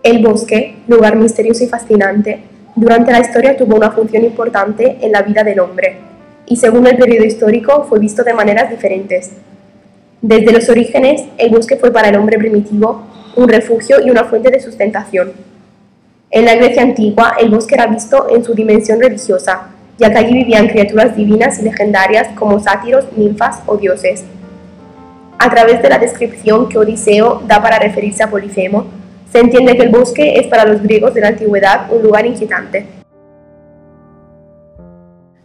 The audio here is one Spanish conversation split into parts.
El bosque, lugar misterioso y fascinante, durante la historia tuvo una función importante en la vida del hombre, y según el periodo histórico fue visto de maneras diferentes. Desde los orígenes, el bosque fue para el hombre primitivo un refugio y una fuente de sustentación. En la Grecia antigua, el bosque era visto en su dimensión religiosa, ya que allí vivían criaturas divinas y legendarias como sátiros, ninfas o dioses. A través de la descripción que Odiseo da para referirse a Polifemo, se entiende che il bosque è para los griegos de la antigüedad un lugar inquietante.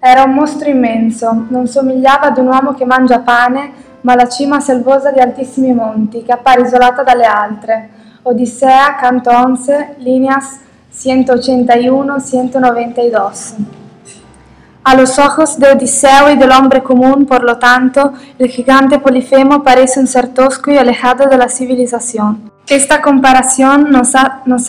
Era un mostro immenso, non somigliava ad un uomo che mangia pane, ma la cima selvosa di altissimi monti, che appare isolata dalle altre. Odissea, canto 11, líneas 181-192. A los ojos de Odiseo y del hombre común, por lo tanto, el gigante Polifemo parece un ser tosco y alejado de la civilización. Esta comparación nos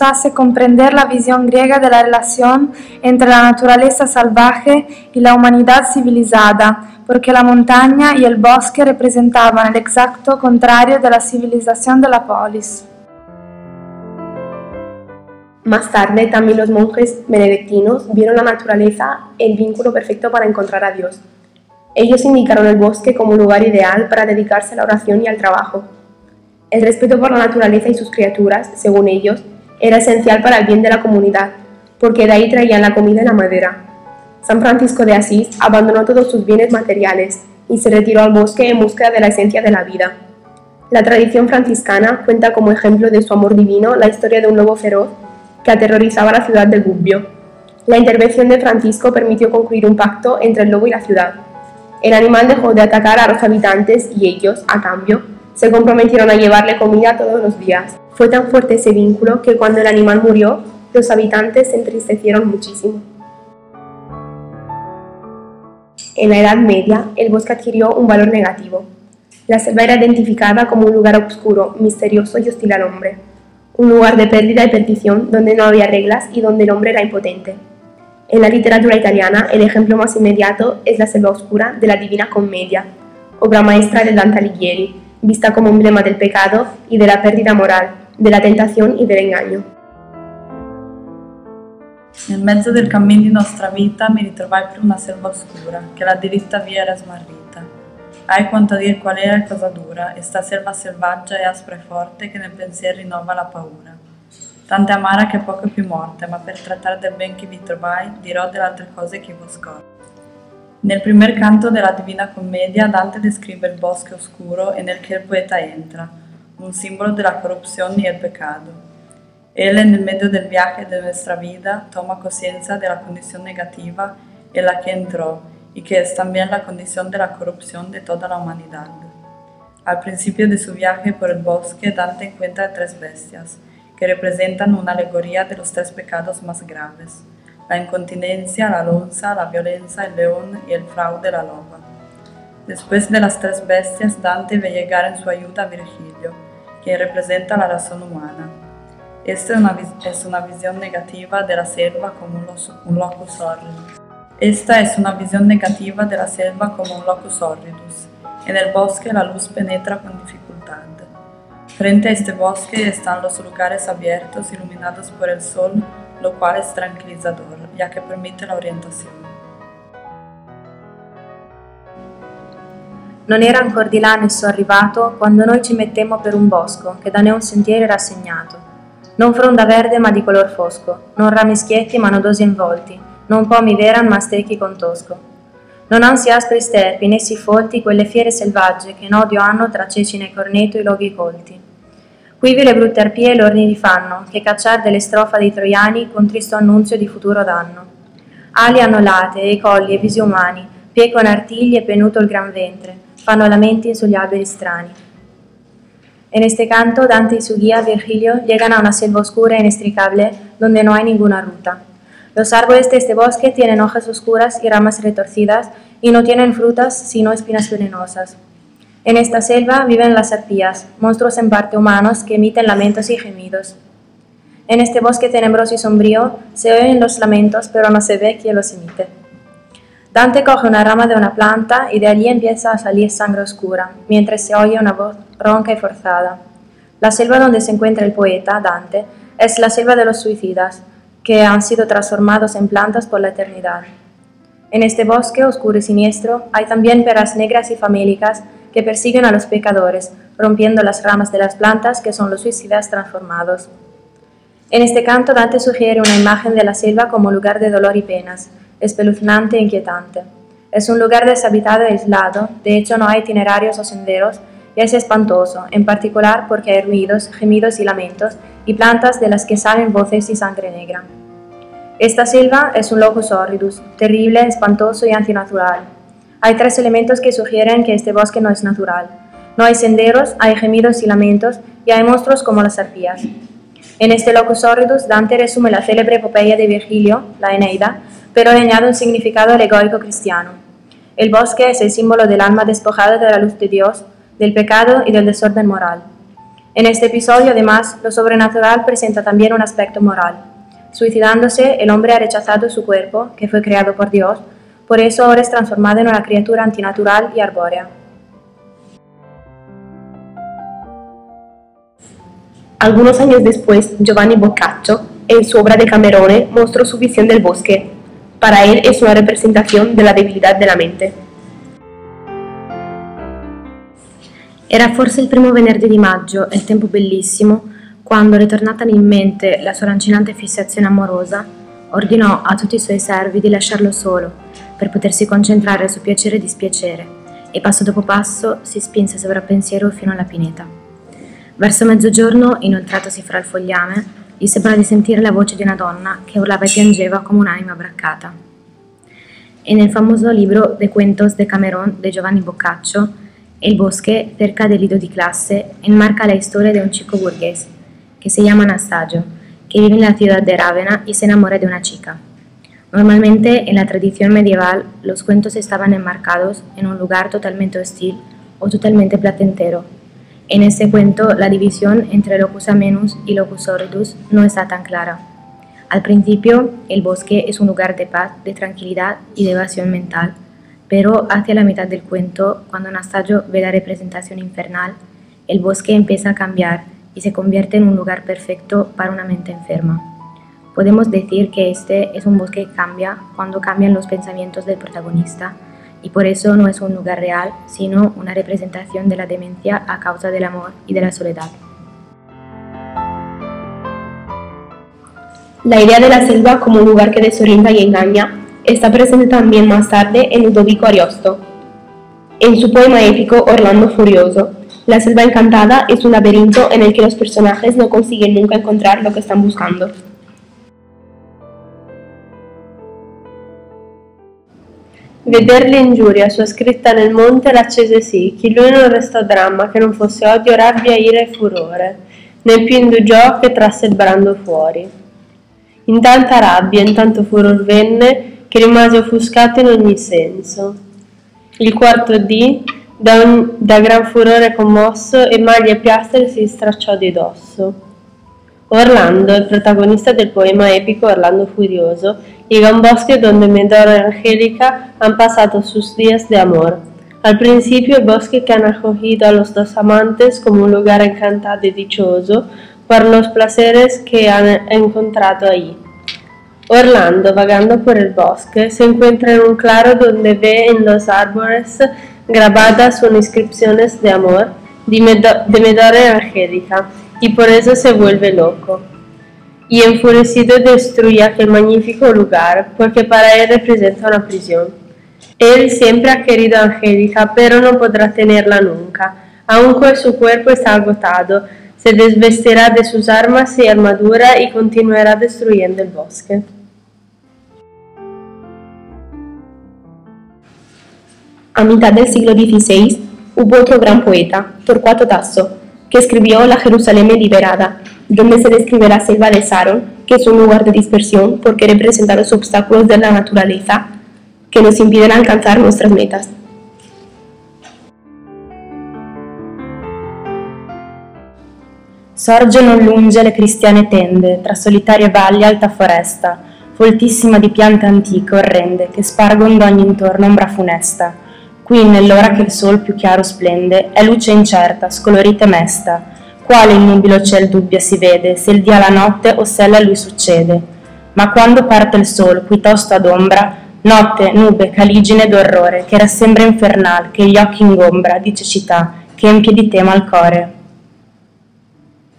hace comprender la visión griega de la relación entre la naturaleza salvaje y la humanidad civilizada, porque la montaña y el bosque representaban el exacto contrario de la civilización de la polis. Más tarde, también los monjes benedictinos vieron la naturaleza el vínculo perfecto para encontrar a Dios. Ellos indicaron el bosque como un lugar ideal para dedicarse a la oración y al trabajo. El respeto por la naturaleza y sus criaturas, según ellos, era esencial para el bien de la comunidad, porque de ahí traían la comida y la madera. San Francisco de Asís abandonó todos sus bienes materiales y se retiró al bosque en búsqueda de la esencia de la vida. La tradición franciscana cuenta como ejemplo de su amor divino la historia de un lobo feroz que aterrorizaba la ciudad de Gubbio. La intervención de Francisco permitió concluir un pacto entre el lobo y la ciudad. El animal dejó de atacar a los habitantes y ellos, a cambio, se comprometieron a llevarle comida todos los días. Fue tan fuerte ese vínculo que cuando el animal murió, los habitantes se entristecieron muchísimo. En la Edad Media, el bosque adquirió un valor negativo. La selva era identificada como un lugar oscuro, misterioso y hostil al hombre. Un lugar de pérdida y perdición donde no había reglas y donde el hombre era impotente. En la literatura italiana, el ejemplo más inmediato es la selva oscura de la Divina Commedia, obra maestra de Dante Alighieri, vista como emblema del pecado y de la pérdida moral, de la tentazione e dell'engaño. Nel mezzo del cammin di nostra vita mi ritrovai per una selva oscura, che la diritta via era smarrita. Hai quanto a dir qual era e cosa dura, e sta selva selvaggia e aspra e forte che nel pensier rinnova la paura. Tanta amara che poco più morte, ma per trattare del ben che vi trovai, dirò delle altre cose che vo scordo. Nel primer canto della Divina Commedia Dante describe el bosque oscuro en el que el poeta entra, un símbolo de la corrupción y el pecado. Él en el medio del viaje de nuestra vida toma conciencia de la condición negativa en la que entró y que es también la condición de la corrupción de toda la humanidad. Al principio de su viaje por el bosque Dante encuentra 3 bestias, que representan una alegoría de los 3 pecados más graves: la incontinencia, la lonza, la violencia, el león y el fraude, la loba. Después de las 3 bestias, Dante ve llegar en su ayuda a Virgilio, quien representa la razón humana. Esta es una visión negativa de la selva como un locus horridus. En el bosque la luz penetra con dificultad. Frente a este bosque están los lugares abiertos iluminados por el sol, lo quale è tranquillizzador, ya che permette la orientazione. Non era ancor di là nesso arrivato, quando noi ci mettemmo per un bosco, che da ne un sentiero era segnato. Non fronda verde ma di color fosco, non rami schietti ma nodosi involti, non pomi veran ma stecchi con tosco. Non ansi aspri sterpi né si folti quelle fiere selvagge che in odio hanno tra cecine e corneto i loghi colti. Quivi le brutte arpie l'orni di fanno, che cacciar delle strofa dei troiani con tristo annunzio di futuro danno. Ali annolate e colli e visi umani, pie con artigli e penuto il gran ventre, fanno lamenti sugli alberi strani. En este canto, Dante y su guía Virgilio llegan a una selva oscura e inextricable donde no hay ninguna ruta. Los árboles de este bosque tienen hojas oscuras y ramas retorcidas y no tienen frutas sino espinas venenosas. En esta selva viven las arpías, monstruos en parte humanos que emiten lamentos y gemidos. En este bosque tenebroso y sombrío se oyen los lamentos, pero no se ve quién los imite. Dante coge una rama de una planta y de allí empieza a salir sangre oscura, mientras se oye una voz ronca y forzada. La selva donde se encuentra el poeta, Dante, Es la selva de los suicidas, que han sido transformados en plantas por la eternidad. En este bosque oscuro y siniestro hay también perras negras y famélicas que persiguen a los pecadores, rompiendo las ramas de las plantas que son los suicidas transformados. En este canto Dante sugiere una imagen de la selva como lugar de dolor y penas, espeluznante e inquietante. Es un lugar deshabitado y aislado, de hecho no hay itinerarios o senderos, y es espantoso, en particular porque hay ruidos, gemidos y lamentos, y plantas de las que salen voces y sangre negra. Esta selva es un locus horridus, terrible, espantoso y antinatural. Hay tres elementos que sugieren que este bosque no es natural. No hay senderos, hay gemidos y lamentos, y hay monstruos como las arpías. En este locus horridus, Dante resume la célebre epopeya de Virgilio, la Eneida, pero le añade un significado alegórico cristiano. El bosque es el símbolo del alma despojada de la luz de Dios, del pecado y del desorden moral. En este episodio, además, lo sobrenatural presenta también un aspecto moral. Suicidándose, el hombre ha rechazado su cuerpo, que fue creado por Dios, por eso ahora es transformado en una criatura antinatural y arbórea. Algunos años después, Giovanni Boccaccio, en su obra Decamerone, mostró su visión del bosque. Para él es una representación de la debilità della mente. Era forse il primo venerdì di maggio, e il tempo bellissimo, quando, ritornata in mente la sua lancinante fissazione amorosa, ordinò a tutti i suoi servi di lasciarlo solo, per potersi concentrare su piacere e dispiacere, e passo dopo passo si spinse sovrappensiero fino alla pineta. Verso mezzogiorno, inoltratosi fra il fogliame, gli sembrò di sentire la voce di una donna che urlava e piangeva come un'anima braccata. E nel famoso libro De Cuentos de Camerón de Giovanni Boccaccio, el bosque, cerca del lido di clase, enmarca la historia de un chico burgués, que se llama Anastasio, que vive en la ciudad de Rávena y se enamora de una chica. Normalmente, en la tradición medieval, los cuentos estaban enmarcados en un lugar totalmente hostil o totalmente placentero. En este cuento, la división entre locus amenus y locus horridus no está tan clara. Al principio, el bosque es un lugar de paz, de tranquilidad y de evasión mental, pero hacia la mitad del cuento, cuando Anastasio ve la representación infernal, el bosque empieza a cambiar y se convierte en un lugar perfecto para una mente enferma. Podemos decir que este es un bosque que cambia cuando cambian los pensamientos del protagonista, y por eso no es un lugar real, sino una representación de la demencia a causa del amor y de la soledad. La idea de la selva como un lugar que desorienta y engaña está presente también más tarde en Ludovico Ariosto. En su poema épico Orlando Furioso, la selva encantada es un laberinto en el que los personajes no consiguen nunca encontrar lo que están buscando. Veder l'ingiuria sua scritta nel monte l'accese sì, che lui non restò dramma, che non fosse odio, rabbia, ira e furore, né più indugiò che trasse il brando fuori. In tanta rabbia, in tanto furor venne, che rimase offuscato in ogni senso. Il quarto dì, da gran furore commosso, e maglie e piastre si stracciò di dosso. Orlando, il protagonista del poema épico Orlando Furioso, llega a un bosque donde Medora y Angélica han pasado sus días de amor. Al principio, el bosque que han acogido a los dos amantes como un lugar encantado y dichoso por los placeres que han encontrado ahí. Orlando, vagando por el bosque, se encuentra en un claro donde ve en los árboles grabadas unas inscripciones de amor de Medora y Angélica, y por eso se vuelve loco. Y enfurecido destruye aquel magnífico lugar, porque para él representa una prisión. Él siempre ha querido a Angélica, pero no podrá tenerla nunca. Aunque su cuerpo está agotado, se desvestirá de sus armas y armadura y continuará destruyendo el bosque. A mitad del siglo XVI hubo otro gran poeta, Torquato Tasso, que escribió La Jerusalén liberada, donde se describe la selva de Saron, que es un lugar de dispersión porque representa los obstáculos de la naturaleza que nos impiden alcanzar nuestras metas. Sorge non lunge le cristiane tende, tra solitarie valli e alta foresta, foltissima di piante antiche orrende, che spargon d'ogni intorno ombra funesta. Qui, nell'ora che il sol più chiaro splende, è luce incerta, scolorita e mesta, Quale il nubilo ciel dubbio si vede, se il dia la notte o se a lui succede. Ma quando parte il sol, piuttosto ad ombra, notte, nube, caligine d'orrore, che rassembra infernal, che gli occhi ingombra, di cecità, che empie di tema il core.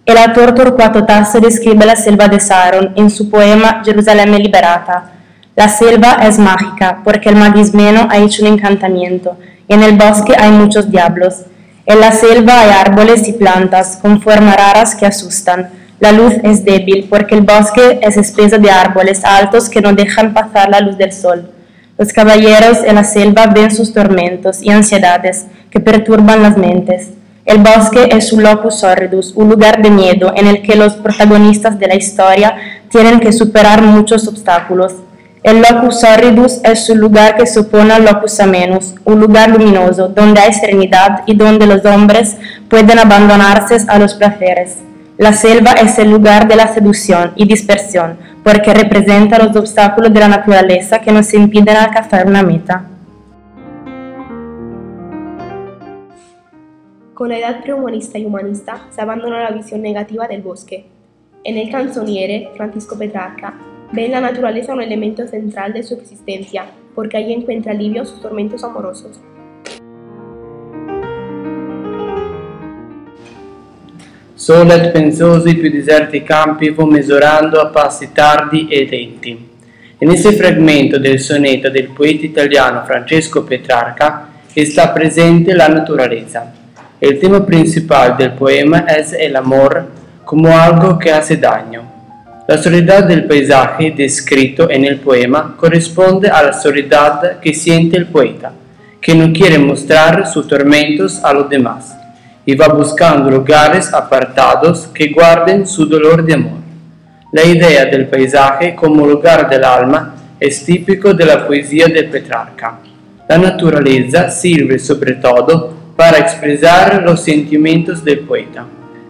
El autor Torquato Tasso describe la selva de Saron en su poema Jerusalén liberata. La selva es mágica, porque el magismeno ha hecho un encantamiento, y en el bosque hay muchos diablos. En la selva hay árboles y plantas con formas raras que asustan. La luz es débil, porque el bosque es espeso de árboles altos que no dejan pasar la luz del sol. Los caballeros en la selva ven sus tormentos y ansiedades que perturban las mentes. El bosque es un locus horridus, un lugar de miedo en el que los protagonistas de la historia tienen que superar muchos obstáculos. El locus horridus es un lugar que se opone al locus amenus, un lugar luminoso, donde hay serenidad y donde los hombres pueden abandonarse a los placeres. La selva es el lugar de la seducción y dispersión, porque representa los obstáculos de la naturaleza que nos impiden alcanzar una meta. Con la edad prehumanista y humanista se abandona la visión negativa del bosque. En el canzoniere, Francisco Petrarca ve en la naturaleza un elemento central de su existencia, porque allí encuentra alivio a sus tormentos amorosos. Soli et pensosi più deserti campi fu misurando a passi tardi e lenti. En ese fragmento del soneto del poeta italiano Francesco Petrarca está presente la naturaleza. El tema principal del poema es el amor como algo que hace daño. La soledad del paisaje descrito en el poema corresponde a la soledad que siente el poeta, que no quiere mostrar sus tormentos a los demás, y va buscando lugares apartados que guarden su dolor de amor. La idea del paisaje como lugar del alma es típico de la poesía de Petrarca. La naturaleza sirve sobre todo para expresar los sentimientos del poeta.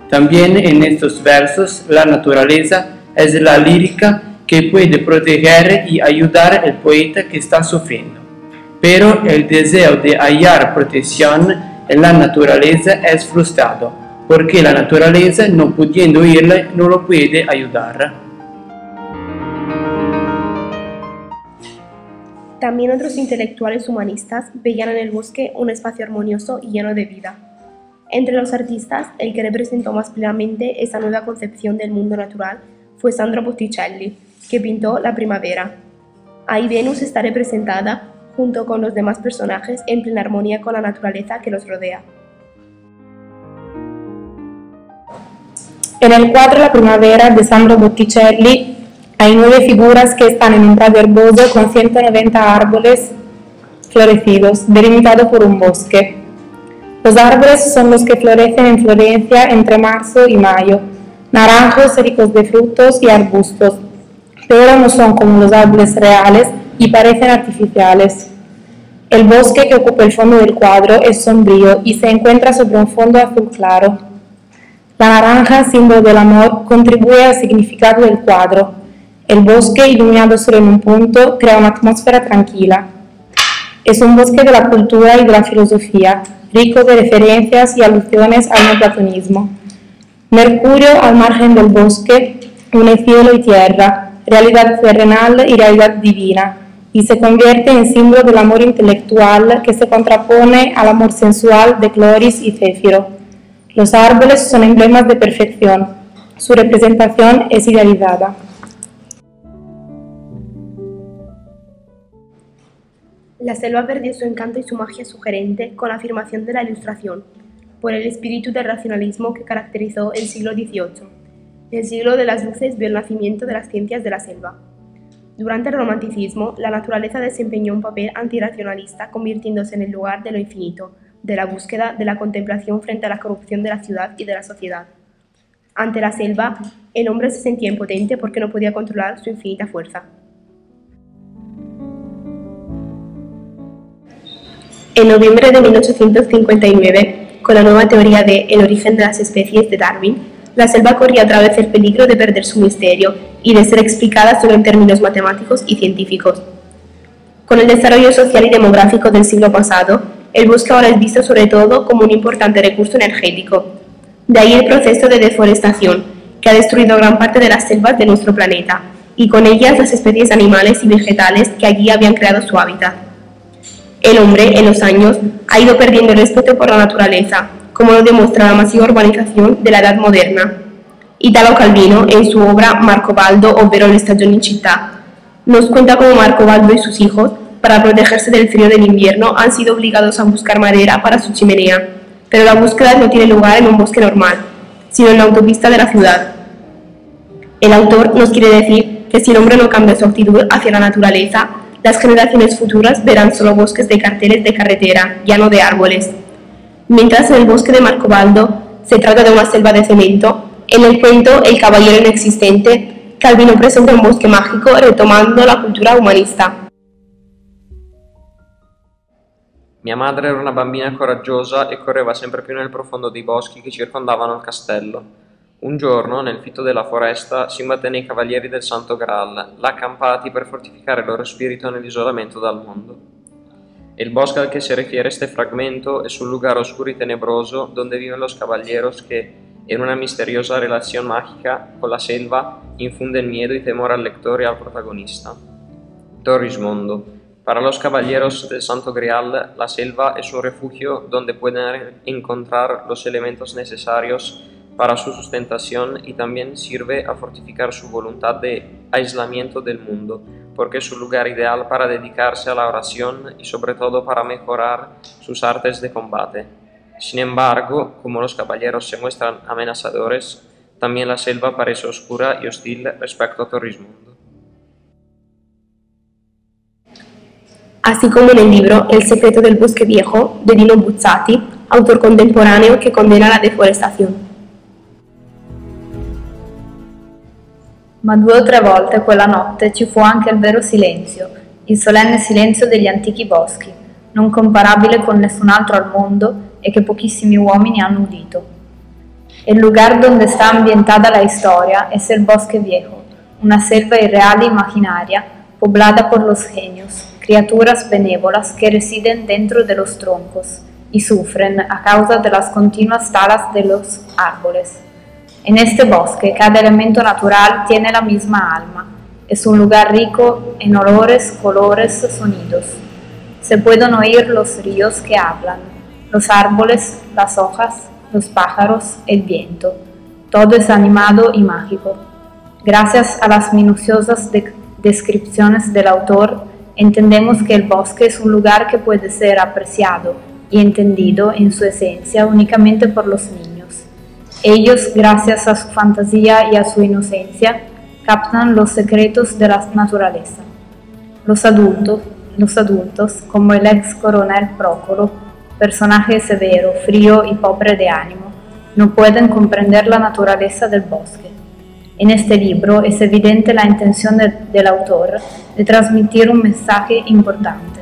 También en estos versos la naturaleza es la lírica que puede proteger y ayudar al poeta que está sufriendo. Pero el deseo de hallar protección en la naturaleza es frustrado, porque la naturaleza, no pudiendo oírle, no lo puede ayudar. También otros intelectuales humanistas veían en el bosque un espacio armonioso y lleno de vida. Entre los artistas, el que representó más plenamente esa nueva concepción del mundo natural fue Sandro Botticelli, que pintó La Primavera. Ahí Venus está representada junto con los demás personajes en plena armonía con la naturaleza que los rodea. En el cuadro La Primavera de Sandro Botticelli hay 9 figuras que están en un prado herboso con 190 árboles florecidos, delimitado por un bosque. Los árboles son los que florecen en Florencia entre marzo y mayo, naranjos ricos de frutos y arbustos, pero no son como los árboles reales y parecen artificiales. El bosque que ocupa el fondo del cuadro es sombrío y se encuentra sobre un fondo azul claro. La naranja, símbolo del amor, contribuye al significado del cuadro. El bosque, iluminado solo en un punto, crea una atmósfera tranquila. Es un bosque de la cultura y de la filosofía, rico de referencias y alusiones al neoplatonismo. Mercurio, al margen del bosque, une cielo y tierra, realidad terrenal y realidad divina, y se convierte en símbolo del amor intelectual que se contrapone al amor sensual de Cloris y Céfiro. Los árboles son emblemas de perfección, su representación es idealizada. La selva perdió su encanto y su magia sugerente con la afirmación de la Ilustración, por el espíritu del racionalismo que caracterizó el siglo XVIII. El siglo de las luces vio el nacimiento de las ciencias de la selva. Durante el romanticismo, la naturaleza desempeñó un papel antirracionalista, convirtiéndose en el lugar de lo infinito, de la búsqueda, de la contemplación frente a la corrupción de la ciudad y de la sociedad. Ante la selva, el hombre se sentía impotente porque no podía controlar su infinita fuerza. En noviembre de 1859, con la nueva teoría de El origen de las especies de Darwin, la selva corría otra vez el peligro de perder su misterio y de ser explicada solo en términos matemáticos y científicos. Con el desarrollo social y demográfico del siglo pasado, el bosque ahora es visto sobre todo como un importante recurso energético. De ahí el proceso de deforestación, que ha destruido gran parte de las selvas de nuestro planeta, y con ellas las especies animales y vegetales que allí habían creado su hábitat. El hombre, en los años, ha ido perdiendo el respeto por la naturaleza, como lo demuestra la masiva urbanización de la Edad Moderna. Italo Calvino, en su obra Marcobaldo, ovvero Le stagioni in città, nos cuenta cómo Marcobaldo y sus hijos, para protegerse del frío del invierno, han sido obligados a buscar madera para su chimenea, pero la búsqueda no tiene lugar en un bosque normal, sino en la autopista de la ciudad. El autor nos quiere decir que si el hombre no cambia su actitud hacia la naturaleza, las generaciones futuras verán solo bosques de carteles de carretera, ya no de árboles. Mientras en el bosque de Marcobaldo se trata de una selva de cemento, en el cuento El caballero inexistente, Calvino presenta un bosque mágico retomando la cultura umanista. Mia madre era una bambina coraggiosa e correva sempre più nel profondo dei boschi che circondavano il castello. Un giorno, nel fitto della foresta, si imbatté nei cavalieri del Santo Graal, là accampati per fortificare il loro spirito nell'isolamento dal mondo. El bosque al que se refiere este fragmento es un lugar oscuro y tenebroso donde viven los caballeros que, en una misteriosa relación mágica con la selva, infunden miedo y temor al lector y al protagonista. Torrismondo. Para los caballeros del Santo Grial, la selva es un refugio donde pueden encontrar los elementos necesarios para su sustentación y también sirve a fortificar su voluntad de aislamiento del mundo, porque es un lugar ideal para dedicarse a la oración y sobre todo para mejorar sus artes de combate. Sin embargo, como los caballeros se muestran amenazadores, también la selva parece oscura y hostil respecto a Torrismondo. Así como en el libro El secreto del bosque viejo, de Dino Buzzati, autor contemporáneo que condena la deforestazione. Ma 2 o 3 volte quella notte ci fu anche il vero silenzio, il solenne silenzio degli antichi boschi, non comparabile con nessun altro al mondo e que poquísimos uomini han udito. El lugar donde está ambientada la historia es el bosque viejo, una selva irreal e imaginaria poblada por los genios, criaturas benévolas que residen dentro de los troncos y sufren a causa de las continuas talas de los árboles. En este bosque cada elemento natural tiene la misma alma, es un lugar rico en olores, colores, sonidos. Se pueden oír los ríos que hablan, los árboles, las hojas, los pájaros, el viento. Todo es animado y mágico. Gracias a las minuciosas descripciones del autor, entendemos que el bosque es un lugar que puede ser apreciado y entendido en su esencia únicamente por los niños. Ellos, gracias a su fantasía y a su inocencia, captan los secretos de la naturaleza. Los adultos, como el ex coronel Procolo, personaje severo, frío y pobre de ánimo, no pueden comprender la naturaleza del bosque. En este libro es evidente la intención del autor de transmitir un mensaje importante.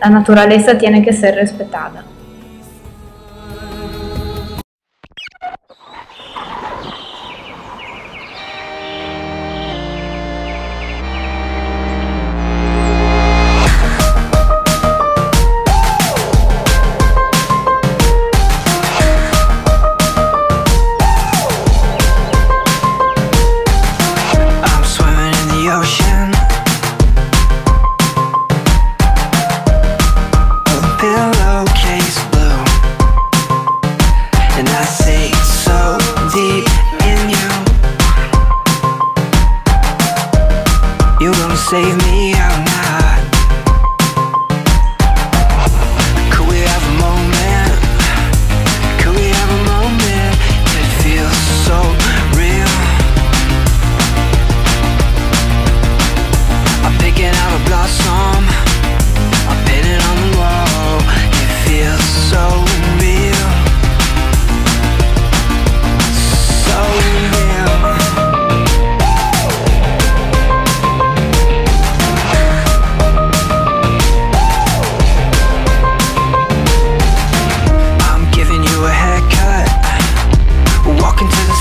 La naturaleza tiene que ser respetada. Save me or not? Could we have a moment? Could we have a moment? It feels so real. I'm picking out a blossom, I'm pinning on the wall. It feels so real, so real.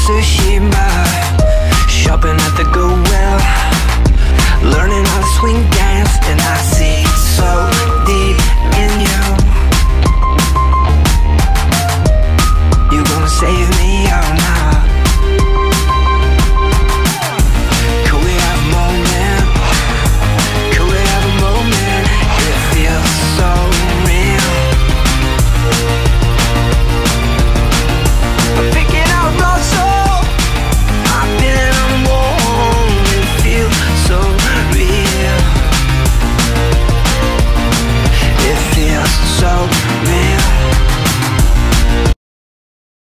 Sushi